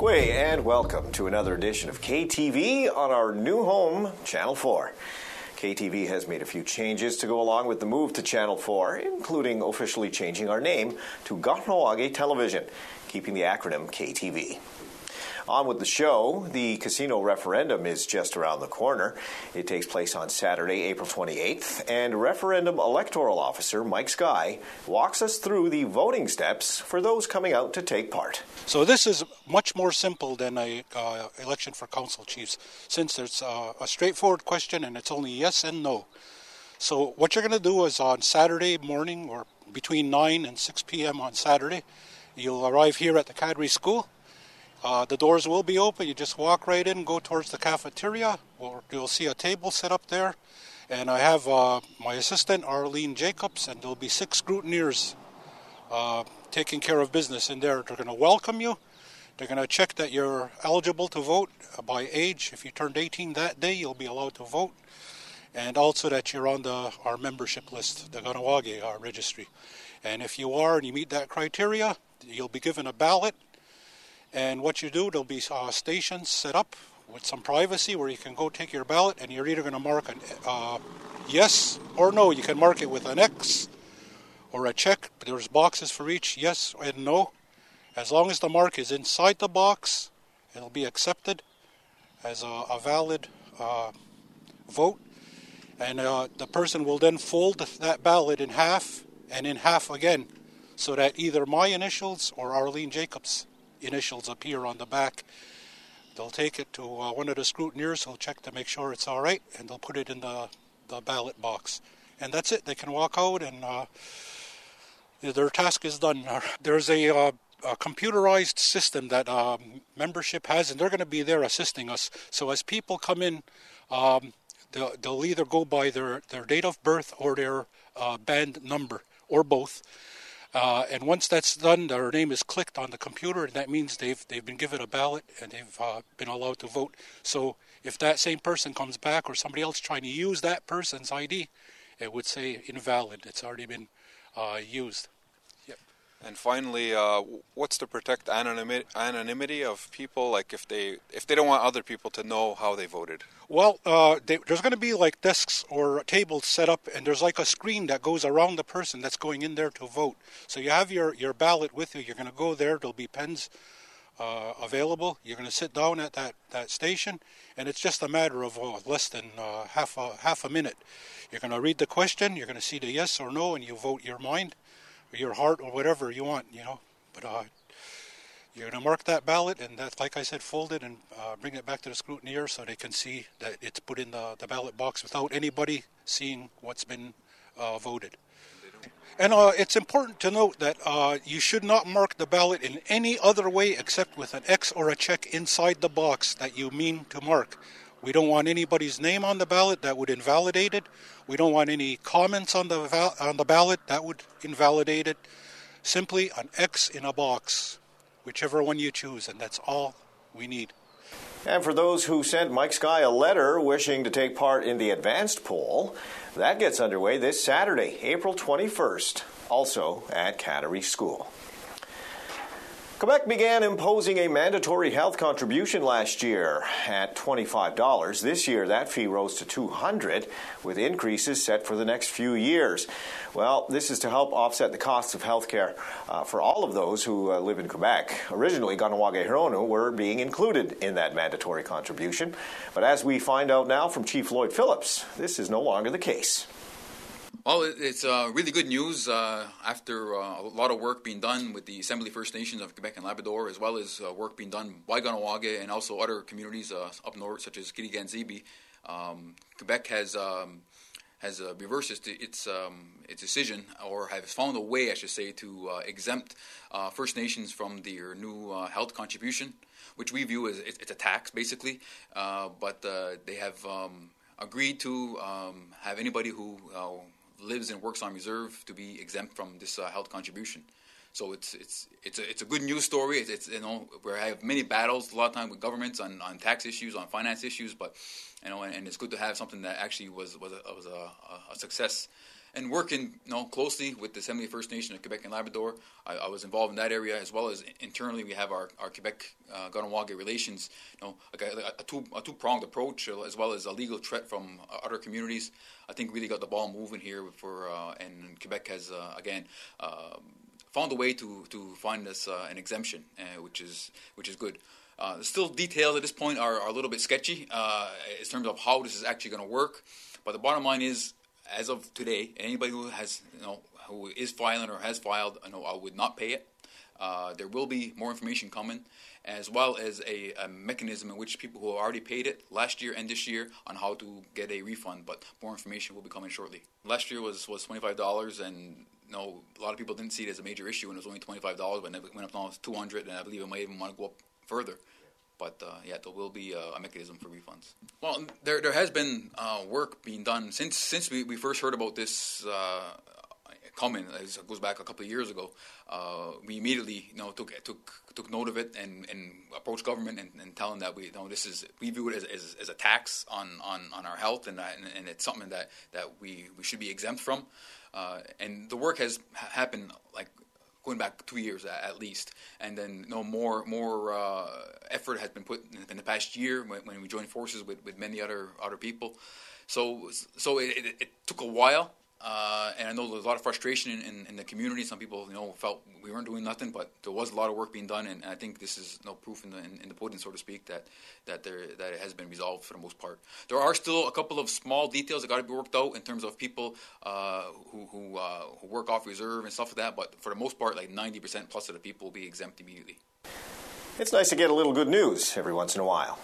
Ahoy and welcome to another edition of KTV on our new home, Channel 4. KTV has made a few changes to go along with the move to Channel 4, including officially changing our name to Kahnawake Television, keeping the acronym KTV. On with the show, the casino referendum is just around the corner. It takes place on Saturday, April 28th, and Referendum Electoral Officer Mike Sky walks us through the voting steps for those coming out to take part. So this is much more simple than an election for council chiefs, since it's a straightforward question and it's only yes and no. So what you're going to do is on Saturday morning, or between 9 and 6 p.m. on Saturday, you'll arrive here at the Cadre School. The doors will be open. You just walk right in, go towards the cafeteria, or you'll see a table set up there. And I have my assistant, Arlene Jacobs, and there'll be 6 scrutineers taking care of business in there. They're going to welcome you. They're going to check that you're eligible to vote by age. If you turned 18 that day, you'll be allowed to vote. And also that you're on our membership list, the Kahnawake registry. And if you are and you meet that criteria, you'll be given a ballot. And what you do, there'll be stations set up with some privacy where you can go take your ballot, and you're either going to mark an yes or no. You can mark it with an X or a check, but there's boxes for each yes and no. As long as the mark is inside the box, it'll be accepted as a valid vote. And the person will then fold that ballot in half and in half again, so that either my initials or Arlene Jacobs' initials appear on the back. They'll take it to one of the scrutineers who'll check to make sure it's all right, and they'll put it in the ballot box. And that's it. They can walk out and their task is done. There's a computerized system that membership has, and they're going to be there assisting us. So as people come in, they'll either go by their date of birth or their band number, or both. And once that's done, their name is clicked on the computer, and that means they've been given a ballot and they've been allowed to vote. So if that same person comes back or somebody else trying to use that person's ID, it would say invalid. It's already been used. Yep. And finally, what's to protect anonymity of people? Like if they don't want other people to know how they voted. Well, there's going to be like desks or tables set up, and there's like a screen that goes around the person that's going in there to vote. So you have your ballot with you. You're going to go there. There'll be pens available. You're going to sit down at that station, and it's just a matter of less than half a minute. You're going to read the question. You're going to see the yes or no, and you vote your mind or your heart or whatever you want, But you're going to mark that ballot, and that's, like I said, fold it and bring it back to the scrutineer so they can see that it's put in the ballot box without anybody seeing what's been voted. And it's important to note that you should not mark the ballot in any other way except with an X or a check inside the box that you mean to mark. We don't want anybody's name on the ballot. That would invalidate it. We don't want any comments on the ballot. That would invalidate it. Simply an X in a box, whichever one you choose, and that's all we need. And for those who sent Mike Sky a letter wishing to take part in the advanced poll, that gets underway this Saturday, April 21st, also at Cadre School. Quebec began imposing a mandatory health contribution last year at $25. This year, that fee rose to $200, with increases set for the next few years. Well, this is to help offset the costs of health care for all of those who live in Quebec. Originally, Kahnawake Hironu were being included in that mandatory contribution. But as we find out now from Chief Lloyd Phillips, this is no longer the case. Well, it's really good news after a lot of work being done with the Assembly First Nations of Quebec and Labrador, as well as work being done by Kahnawake and also other communities up north, such as Kitigan-Zibi. Quebec has reversed its decision, or has found a way, I should say, to exempt First Nations from their new health contribution, which we view as it's a tax, basically. But they have agreed to have anybody who lives and works on reserve to be exempt from this health contribution. So it's a good news story. It's we have many battles a lot of time with governments on tax issues, on finance issues, but and it's good to have something that actually was a success. and working closely with the Assembly of First Nation of Quebec and Labrador. I was involved in that area, as well as internally we have our Quebec Ganawage relations, a two-pronged approach, as well as a legal threat from other communities. I think really got the ball moving here and Quebec has again found a way to find us an exemption, which is good. Still, details at this point are a little bit sketchy in terms of how this is actually going to work. But the bottom line is, as of today, anybody who has, who is filing or has filed, I would not pay it. There will be more information coming, as well as a mechanism in which people who have already paid it last year and this year on how to get a refund. But more information will be coming shortly. Last year was $25, and a lot of people didn't see it as a major issue, and it was only $25, but it went up now to $200, and I believe it might even want to go up further. But there will be a mechanism for refunds. Well, there has been work being done since we first heard about this coming. It goes back a couple of years ago. We immediately took note of it and approached government and tell them that we view it as a tax on our health, and it's something that we should be exempt from. And the work has happened going back 2 years at least, and then more effort has been put in the past year when we joined forces with many other people. So it took a while, and I know there was a lot of frustration in the community. Some people felt we weren't doing nothing, but there was a lot of work being done, and I think this is proof in the pudding, so to speak, that it has been resolved for the most part. There are still a couple of small details that got to be worked out in terms of people who work off reserve and stuff like that, but for the most part, 90% plus of the people will be exempt immediately. It's nice to get a little good news every once in a while.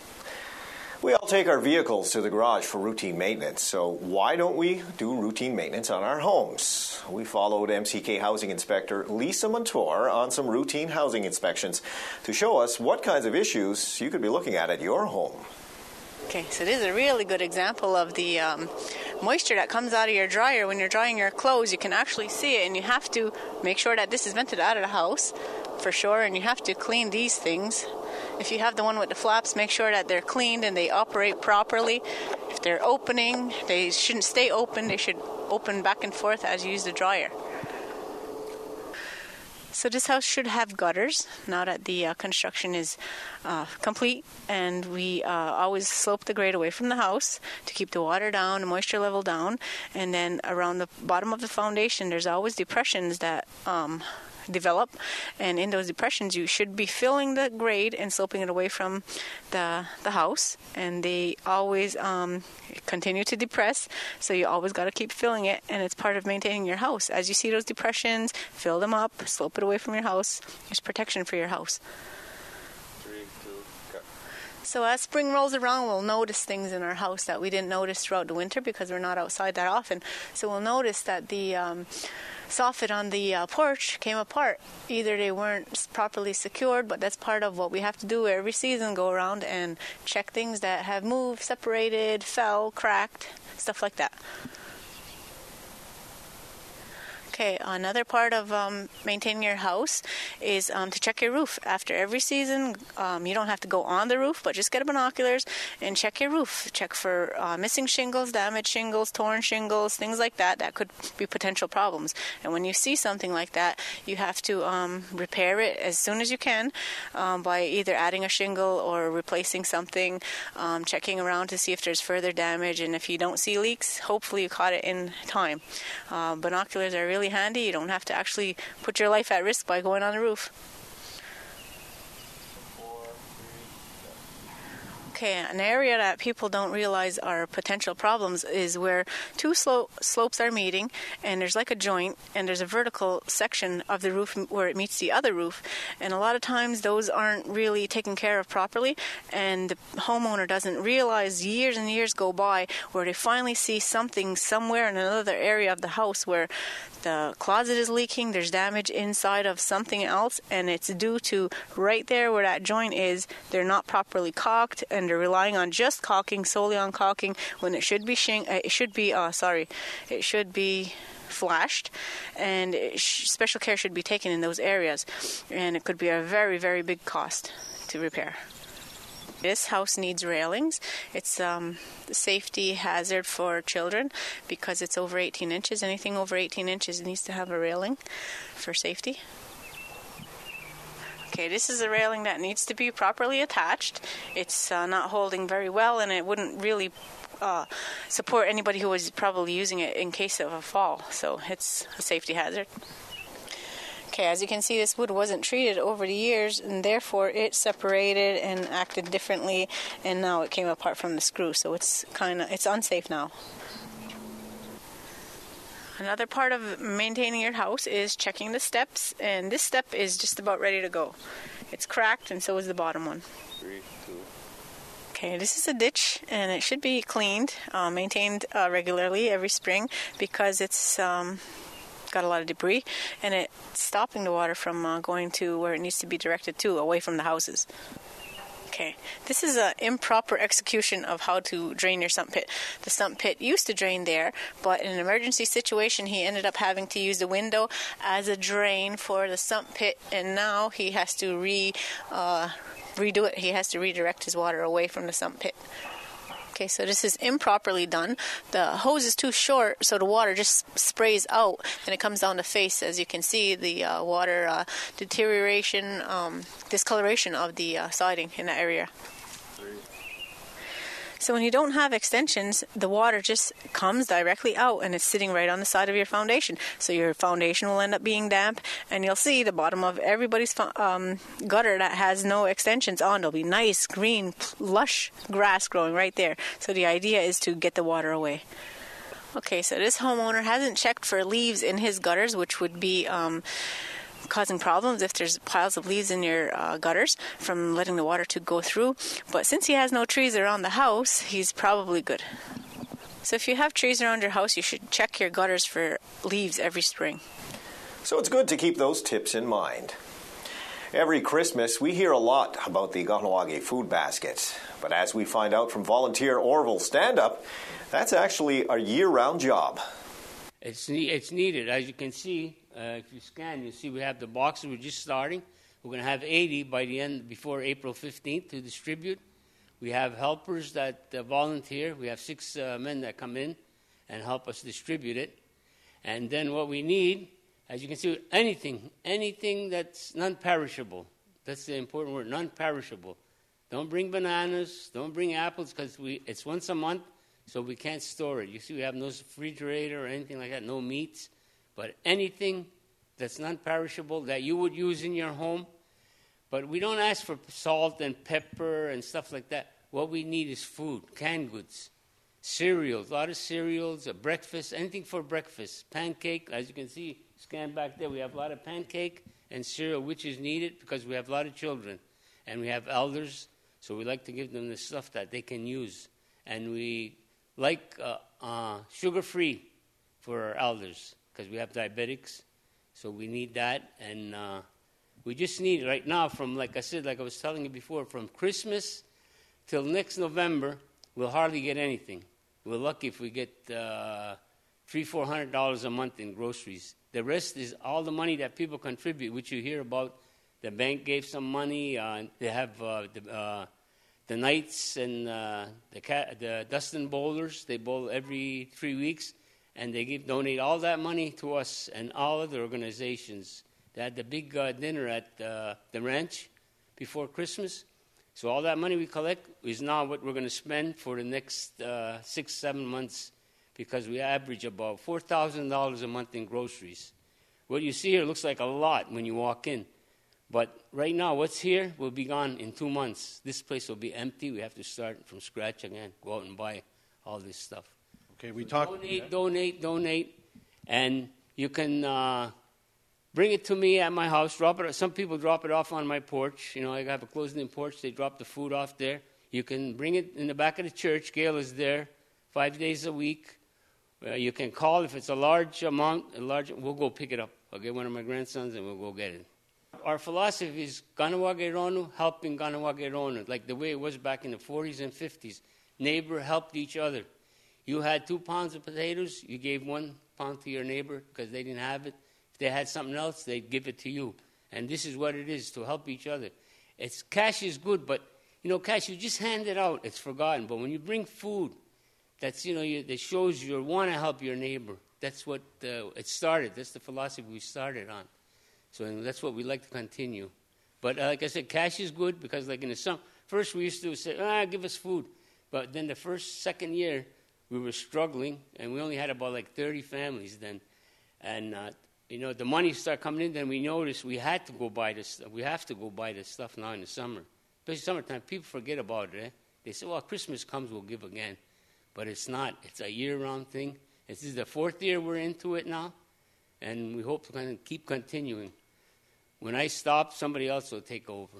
We all take our vehicles to the garage for routine maintenance, so why don't we do routine maintenance on our homes? We followed MCK Housing Inspector Lisa Montour on some routine housing inspections to show us what kinds of issues you could be looking at your home. Okay, so this is a really good example of the moisture that comes out of your dryer when you're drying your clothes. You can actually see it, and you have to make sure that this is vented out of the house for sure, and you have to clean these things. If you have the one with the flaps, make sure that they're cleaned and they operate properly. If they're opening, they shouldn't stay open. They should open back and forth as you use the dryer. So this house should have gutters now that the construction is complete, and we always slope the grade away from the house to keep the water down, the moisture level down, and then around the bottom of the foundation there's always depressions that develop, and in those depressions you should be filling the grade and sloping it away from the house, and they always continue to depress, so you always got to keep filling it, and it's part of maintaining your house. As you see those depressions, fill them up, slope it away from your house. There's protection for your house. 3, 2, go. So as spring rolls around, we'll notice things in our house that we didn't notice throughout the winter because we're not outside that often. So we'll notice that the soffit on the porch came apart. Either they weren't properly secured, but that's part of what we have to do every season, go around and check things that have moved, separated, fell, cracked, stuff like that. Okay, another part of maintaining your house is to check your roof. After every season, you don't have to go on the roof, but just get binoculars and check your roof. Check for missing shingles, damaged shingles, torn shingles, things like that. That could be potential problems. And when you see something like that, you have to repair it as soon as you can by either adding a shingle or replacing something, checking around to see if there's further damage. And if you don't see leaks, hopefully you caught it in time. Binoculars are really handy. You don't have to actually put your life at risk by going on the roof. Okay, an area that people don't realize are potential problems is where two slopes are meeting, and there's like a joint, and there's a vertical section of the roof where it meets the other roof. And a lot of times those aren't really taken care of properly, and the homeowner doesn't realize. Years and years go by where they finally see something somewhere in another area of the house where the closet is leaking, there's damage inside of something else, and it's due to right there where that joint is, they're not properly caulked, and they're relying on just caulking, solely on caulking, when it should be flashed, and special care should be taken in those areas, and it could be a very, very big cost to repair. This house needs railings. It's a safety hazard for children because it's over 18 inches. Anything over 18 inches needs to have a railing for safety. Okay, this is a railing that needs to be properly attached. It's not holding very well, and it wouldn't really support anybody who was probably using it in case of a fall. So it's a safety hazard. Okay, as you can see, this wood wasn't treated over the years, and therefore it separated and acted differently, and now it came apart from the screw. So it's unsafe now. Another part of maintaining your house is checking the steps, and this step is just about ready to go. It's cracked, and so is the bottom one. 3, 2. Okay, this is a ditch, and it should be cleaned, maintained regularly every spring because it's got a lot of debris, and it's stopping the water from going to where it needs to be directed to, away from the houses. Okay, this is an improper execution of how to drain your sump pit. The sump pit used to drain there, but in an emergency situation, he ended up having to use the window as a drain for the sump pit, and now he has to redo it. He has to redirect his water away from the sump pit. Okay, so this is improperly done. The hose is too short, so the water just sprays out, and it comes down the face. As you can see, the water deterioration, discoloration of the siding in that area. So when you don't have extensions, the water just comes directly out, and it's sitting right on the side of your foundation. So your foundation will end up being damp, and you'll see the bottom of everybody's gutter that has no extensions on. There'll be nice, green, lush grass growing right there. So the idea is to get the water away. Okay, so this homeowner hasn't checked for leaves in his gutters, which would be causing problems if there's piles of leaves in your gutters from letting the water to go through. But since he has no trees around the house, he's probably good. So if you have trees around your house, you should check your gutters for leaves every spring. So it's good to keep those tips in mind. Every Christmas, we hear a lot about the Kahnawake food basket. But as we find out from volunteer Orville Stand-Up, that's actually a year-round job. It's needed. As you can see, if you scan, you see we have the boxes. We're just starting. We're going to have 80 by the end, before April 15th, to distribute. We have helpers that volunteer. We have 6 men that come in and help us distribute it. And then what we need, as you can see, anything that's non-perishable. That's the important word, non-perishable. Don't bring bananas. Don't bring apples, because it's once a month. So we can't store it. You see, we have no refrigerator or anything like that, no meats. But anything that's non-perishable that you would use in your home. But we don't ask for salt and pepper and stuff like that. What we need is food, canned goods, cereals, a lot of cereals, breakfast, anything for breakfast. Pancake, as you can see, scan back there, we have a lot of pancake and cereal, which is needed because we have a lot of children. And we have elders, so we like to give them the stuff that they can use. And we like sugar-free for our elders because we have diabetics, so we need that. And we just need right now from, like I said, like I was telling you before, from Christmas till next November, we'll hardly get anything. We're lucky if we get $300-400 a month in groceries. The rest is all the money that people contribute, which you hear about. The bank gave some money. They have the Knights and the Dustin Bowlers. They bowl every 3 weeks, and they donate all that money to us and all other organizations. They had the big dinner at the ranch before Christmas. So all that money we collect is now what we're going to spend for the next 6-7 months, because we average about $4,000 a month in groceries. What you see here looks like a lot when you walk in. But right now, what's here will be gone in 2 months. This place will be empty. We have to start from scratch again, go out and buy all this stuff. Okay, we talked. Donate. And you can bring it to me at my house. Drop it. Some people drop it off on my porch. You know, I have a closed-in porch. They drop the food off there. You can bring it in the back of the church. Gail is there 5 days a week. You can call if it's a large amount. We'll go pick it up. I'll get one of my grandsons and we'll go get it. Our philosophy is Kahnawake Ronu, helping Kahnawake Ronu, like the way it was back in the 40s and 50s. Neighbor helped each other. You had 2 pounds of potatoes, you gave 1 pound to your neighbor because they didn't have it. If they had something else, they'd give it to you. And this is what it is, to help each other. Cash is good, but cash, you just hand it out. It's forgotten. But when you bring food, that's, that shows you want to help your neighbor. That's what it started. That's the philosophy we started on. So that's what we like to continue. But like I said, cash is good because like in the summer, first we used to say, give us food. But then the second year, we were struggling, and we only had about like 30 families then. And, the money started coming in, then we noticed we had to go buy this. We have to go buy this stuff now in the summer. Especially summertime, people forget about it. They say, well, Christmas comes, we'll give again. But it's not. It's a year-round thing. This is the 4th year we're into it now, and we hope to kind of keep continuing. When I stop, somebody else will take over.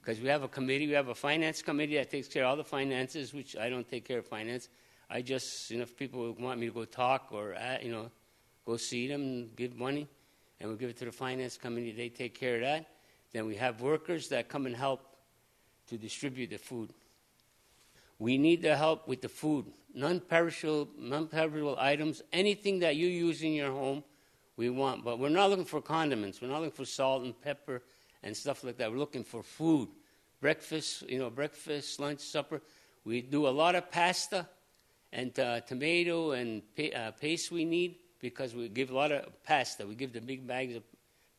Because we have a committee, we have a finance committee that takes care of all the finances, which I don't take care of finance. I just, if people want me to go talk or, go see them and give money, and we'll give it to the finance committee. They take care of that. Then we have workers that come and help to distribute the food. We need the help with the food. Non-perishable items, anything that you use in your home, we want. But we're not looking for condiments. We're not looking for salt and pepper and stuff like that. We're looking for food. Breakfast, lunch, supper. We do a lot of pasta and tomato and paste we need because we give a lot of pasta. We give the big bags of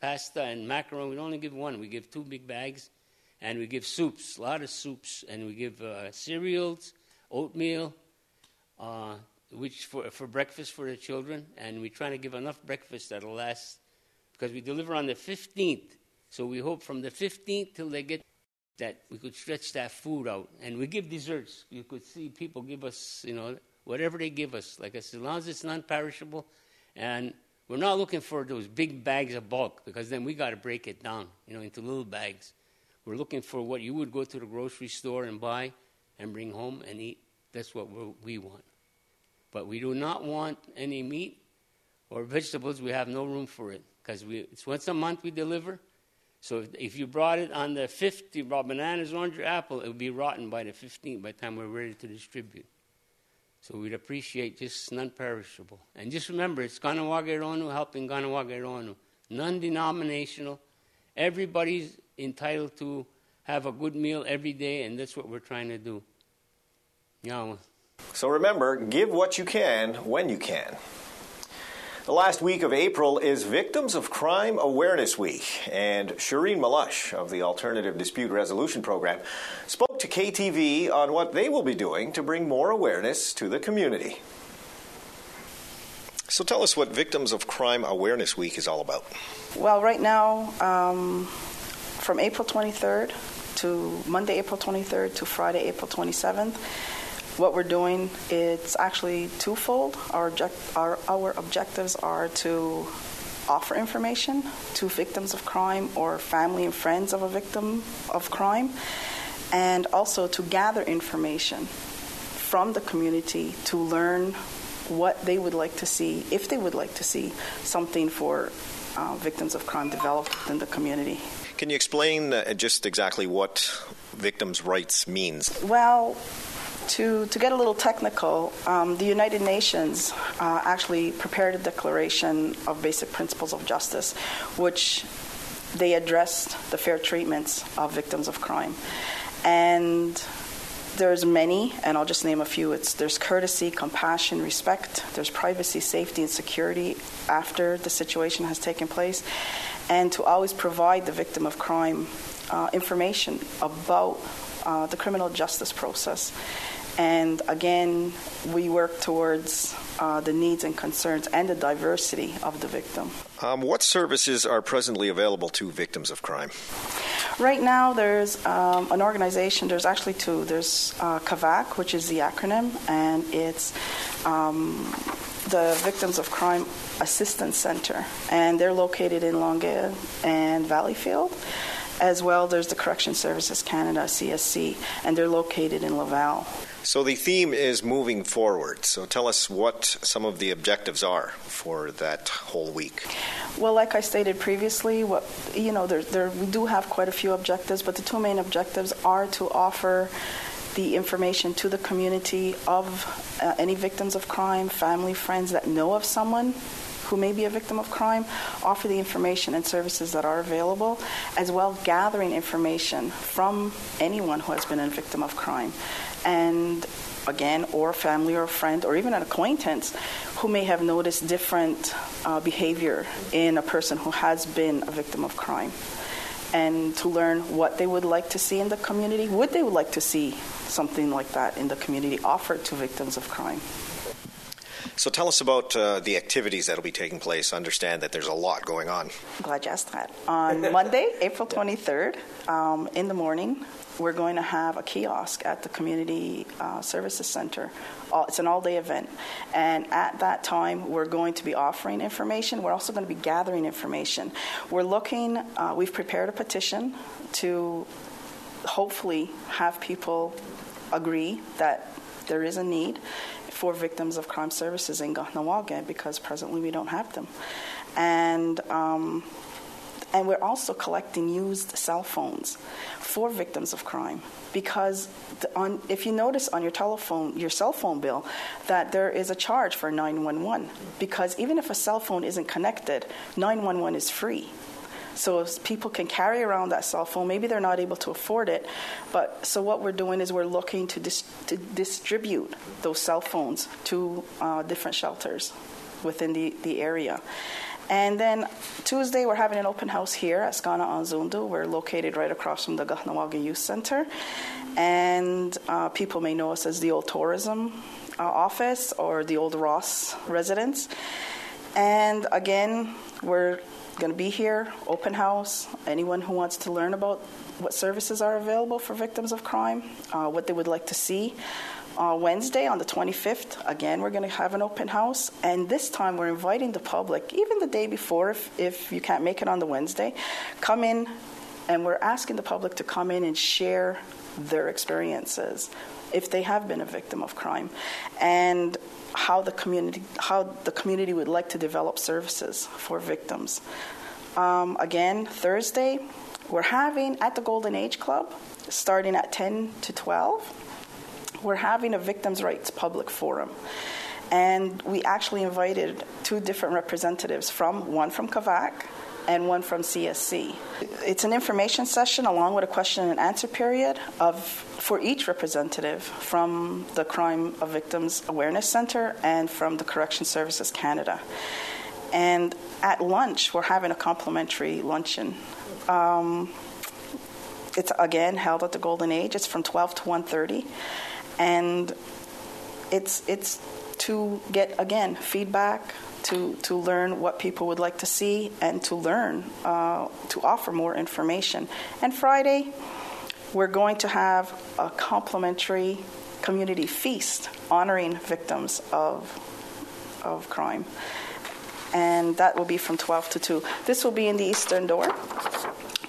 pasta and macaroni. We don't only give one. We give 2 big bags. And we give soups, a lot of soups. And we give cereals, oatmeal, which for breakfast for the children. And we're trying to give enough breakfast that'll last because we deliver on the 15th. So we hope from the 15th till they get that we could stretch that food out. And we give desserts. You could see people give us, whatever they give us. Like I said, as long as it's non-perishable. And we're not looking for those big bags of bulk because then we got to break it down, into little bags. We're looking for what you would go to the grocery store and buy and bring home and eat. That's what we want. But we do not want any meat or vegetables. We have no room for it because it's once a month we deliver. So if you brought it on the 5th, you brought bananas, orange, or apple, it would be rotten by the 15th by the time we're ready to distribute. So we'd appreciate just non-perishable. And just remember, it's Ganawagaironu helping Ganawagaironu. Non-denominational. Everybody's entitled to have a good meal every day, and that's what we're trying to do. Yeah. So remember, give what you can when you can. The last week of April is Victims of Crime Awareness Week, and Shireen Malush of the Alternative Dispute Resolution Program spoke to KTV on what they will be doing to bring more awareness to the community. So tell us what Victims of Crime Awareness Week is all about. Well, right now, from April 23rd to Monday, April 23rd to Friday, April 27th, what we're doing, it's actually twofold. Our objectives are to offer information to victims of crime or family and friends of a victim of crime, and also to gather information from the community to learn what they would like to see, if they would like to see something for victims of crime developed in the community. Can you explain just exactly what victims' rights means? Well, to get a little technical, the United Nations actually prepared a Declaration of Basic Principles of Justice, which they addressed the fair treatments of victims of crime. And there's many, and I'll just name a few. There's courtesy, compassion, respect. There's privacy, safety, and security after the situation has taken place. And to always provide the victim of crime information about the criminal justice process. And again, we work towards the needs and concerns and the diversity of the victim. What services are presently available to victims of crime? Right now, there's an organization. There's actually two. There's CAVAC, which is the acronym, and it's the Victims of Crime Assistance Center, and they're located in Longueuil and Valleyfield. As well, there's the Correction Services Canada, CSC, and they're located in Laval. So the theme is moving forward. So tell us what some of the objectives are for that whole week. Well, like I stated previously, we do have quite a few objectives, but the two main objectives are to offer the information to the community of any victims of crime, family, friends that know of someone who may be a victim of crime, offer the information and services that are available, as well as gathering information from anyone who has been a victim of crime. And again, or family or a friend or even an acquaintance who may have noticed different behavior in a person who has been a victim of crime, and to learn what they would like to see in the community. Would they like to see something like that in the community offered to victims of crime? So tell us about the activities that will be taking place. I understand that there's a lot going on. Glad you asked that. On Monday, April 23rd, in the morning, we're going to have a kiosk at the Community Services Center. It's an all-day event. And at that time, we're going to be offering information. We're also going to be gathering information. We've prepared a petition to hopefully have people agree that there is a need for victims of crime services in Kahnawake, because presently we don't have them. And we're also collecting used cell phones for victims of crime, because if you notice on your cell phone bill, that there is a charge for 911, because even if a cell phone isn't connected, 911 is free. So if people can carry around that cell phone, maybe they're not able to afford it, so what we're doing is we're looking to distribute those cell phones to different shelters within the area. And then Tuesday, we're having an open house here at Skana Anzundu. We're located right across from the Kahnawake Youth Center. And people may know us as the old tourism office or the old Ross residence. And again, we're going to be here, open house. Anyone who wants to learn about what services are available for victims of crime, what they would like to see. Wednesday, on the 25th, again, we're going to have an open house. And this time, we're inviting the public, even the day before, if you can't make it on the Wednesday, come in, and we're asking the public to come in and share their experiences if they have been a victim of crime, and how the community would like to develop services for victims. Again, Thursday, we're having at the Golden Age Club, starting at 10 to 12, we're having a victims' rights public forum. And we actually invited two different representatives, one from Kavak and one from CSC. It's an information session along with a question and answer period for each representative from the Crime of Victims Awareness Center and from the Correction Services Canada. And at lunch, we're having a complimentary luncheon. It's, again, held at the Golden Age. It's from 12 to 1:30. And it's to get, again, feedback, to learn what people would like to see, and to learn, to offer more information. And Friday, we're going to have a complimentary community feast honoring victims of crime. And that will be from 12 to 2. This will be in the Eastern Door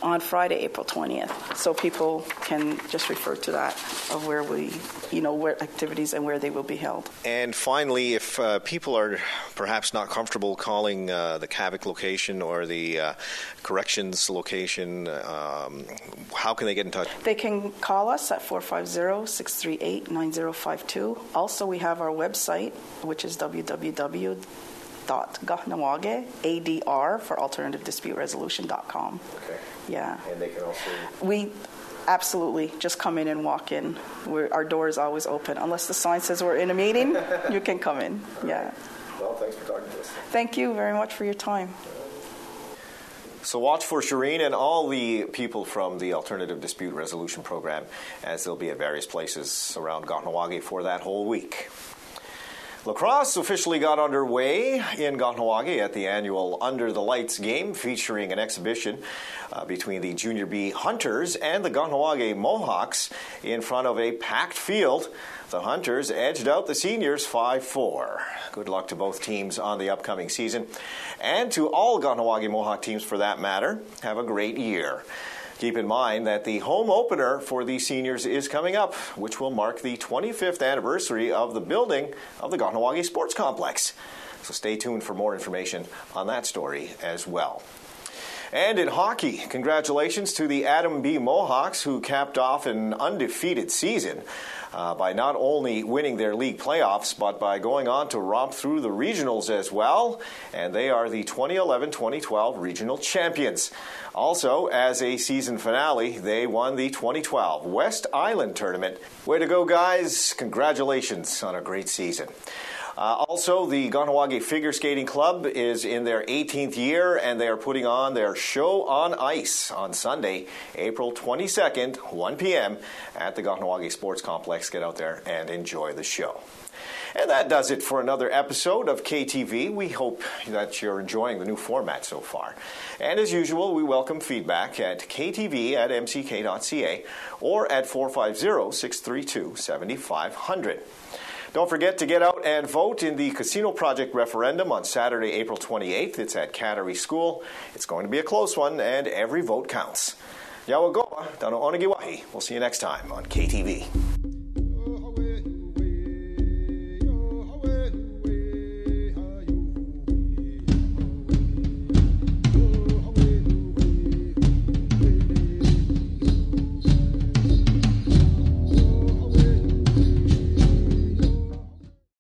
on Friday, April 20th. So people can just refer to that, of where where activities and where they will be held. And finally, if people are perhaps not comfortable calling the Kavik location or the corrections location, how can they get in touch? They can call us at 450-638-9052. Also, we have our website, which is www.Kahnawake, ADR for alternative dispute resolution.com. Okay. Yeah. And they can also... Absolutely. Just come in and walk in. Our door is always open. Unless the sign says we're in a meeting, you can come in. Yeah. Well, thanks for talking to us. Thank you very much for your time. So watch for Shireen and all the people from the Alternative Dispute Resolution Program, as they'll be at various places around Kahnawake for that whole week. Lacrosse officially got underway in Kahnawake at the annual Under the Lights game, featuring an exhibition between the Junior B Hunters and the Kahnawake Mohawks in front of a packed field. The Hunters edged out the Seniors 5-4. Good luck to both teams on the upcoming season, and to all Kahnawake Mohawk teams for that matter. Have a great year. Keep in mind that the home opener for the Seniors is coming up, which will mark the 25th anniversary of the building of the Kahnawake Sports Complex. So stay tuned for more information on that story as well. And in hockey, congratulations to the Adam B. Mohawks, who capped off an undefeated season by not only winning their league playoffs, but by going on to romp through the regionals as well. And they are the 2011-2012 regional champions. Also, as a season finale, they won the 2012 West Island Tournament. Way to go, guys. Congratulations on a great season. Also, the Kahnawake Figure Skating Club is in their 18th year, and they are putting on their show on ice on Sunday, April 22nd, 1 p.m. at the Kahnawake Sports Complex. Get out there and enjoy the show. And that does it for another episode of KTV. We hope that you're enjoying the new format so far. And as usual, we welcome feedback at ktv@mck.ca or at 450-632-7500. Don't forget to get out and vote in the Casino Project referendum on Saturday, April 28th. It's at Cattery School. It's going to be a close one, and every vote counts. Yawagoa, Dano Onagiwahi. We'll see you next time on KTV.